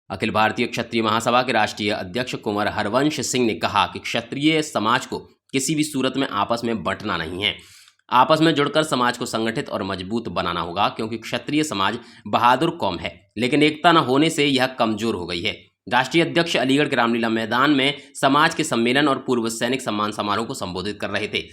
अखिल भारतीय क्षत्रिय महासभा के राष्ट्रीय अध्यक्ष कुंवर हरवंश सिंह ने कहा कि क्षत्रिय समाज को किसी भी सूरत में आपस में बंटना नहीं है। आपस में जुड़कर समाज को संगठित और मजबूत बनाना होगा, क्योंकि क्षत्रिय समाज बहादुर कौम है, लेकिन एकता न होने से यह कमजोर हो गई है। राष्ट्रीय अध्यक्ष अलीगढ़ के रामलीला मैदान में समाज के सम्मेलन और पूर्व सैनिक सम्मान समारोह को संबोधित कर रहे थे।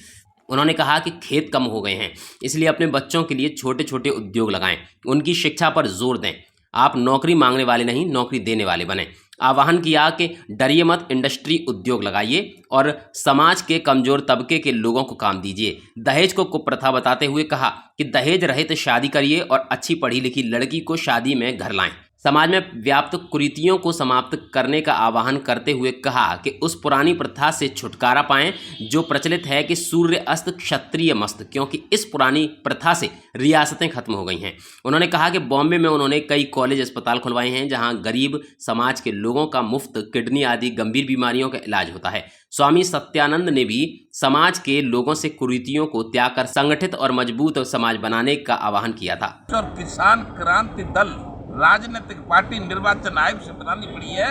उन्होंने कहा कि खेत कम हो गए हैं, इसलिए अपने बच्चों के लिए छोटे छोटे उद्योग लगाएं, उनकी शिक्षा पर जोर दें। आप नौकरी मांगने वाले नहीं, नौकरी देने वाले बने। आह्वान किया कि डरिए मत, इंडस्ट्री उद्योग लगाइए और समाज के कमजोर तबके के लोगों को काम दीजिए। दहेज को कुप्रथा बताते हुए कहा कि दहेज रहित शादी करिए और अच्छी पढ़ी लिखी लड़की को शादी में घर लाएं। समाज में व्याप्त कुरीतियों को समाप्त करने का आह्वान करते हुए कहा कि उस पुरानी प्रथा से छुटकारा पाएं जो प्रचलित है कि सूर्य अस्त क्षत्रिय मस्त, क्योंकि इस पुरानी प्रथा से रियासतें खत्म हो गई हैं। उन्होंने कहा कि बॉम्बे में उन्होंने कई कॉलेज अस्पताल खुलवाए हैं, जहां गरीब समाज के लोगों का मुफ्त किडनी आदि गंभीर बीमारियों का इलाज होता है। स्वामी सत्यानंद ने भी समाज के लोगों से कुरीतियों को त्याग कर संगठित और मजबूत समाज बनाने का आह्वान किया था। किसान क्रांति दल राजनीतिक पार्टी निर्वाचन आयोग से बनानी पड़ी है,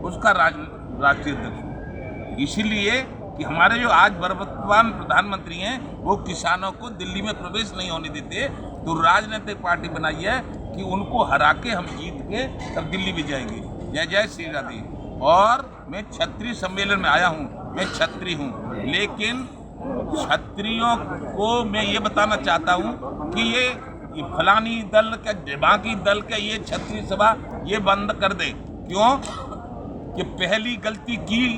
उसका राष्ट्रीय अध्यक्ष। इसीलिए कि हमारे जो आज वर्तमान प्रधानमंत्री हैं वो किसानों को दिल्ली में प्रवेश नहीं होने देते, तो राजनीतिक पार्टी बनाई है कि उनको हरा के हम जीत के तब दिल्ली भी जाएंगे। जय जय श्री राधे। और मैं क्षत्रिय सम्मेलन में आया हूँ, मैं क्षत्रिय हूँ, लेकिन क्षत्रियों को मैं ये बताना चाहता हूँ कि ये फलानी दल का बाकी दल का ये क्षत्रिय सभा ये बंद कर दे। क्यों? कि पहली गलती की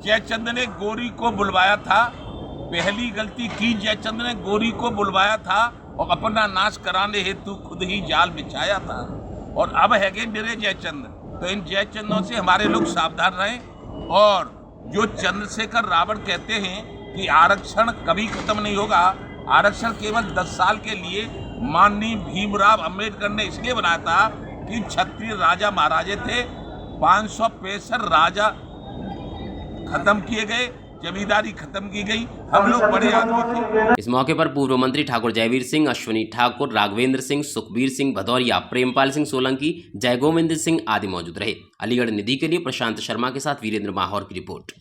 जयचंद ने गोरी को बुलवाया था, पहली गलती की जयचंद ने गोरी को बुलवाया था और अपना नाश कराने हेतु खुद ही जाल बिछाया था। और अब है कि मेरे जयचंद, तो इन जयचंदों से हमारे लोग सावधान रहें। और जो चंद्रशेखर रावण कहते हैं कि आरक्षण कभी खत्म नहीं होगा, आरक्षण केवल 10 साल के लिए माननीय भीमराव अंबेडकर ने इसलिए बनाया था कि क्षत्रिय राजा महाराजे थे, 565 राजा खत्म किए गए, जमींदारी खत्म की गई, हम लोग बड़े आदमी थे। इस मौके पर पूर्व मंत्री ठाकुर जयवीर सिंह, अश्विनी ठाकुर, राघवेंद्र सिंह, सुखबीर सिंह भदौरिया, प्रेमपाल सिंह सोलंकी, जय गोविंद सिंह आदि मौजूद रहे। अलीगढ़ निधि के लिए प्रशांत शर्मा के साथ वीरेंद्र माहौर की रिपोर्ट।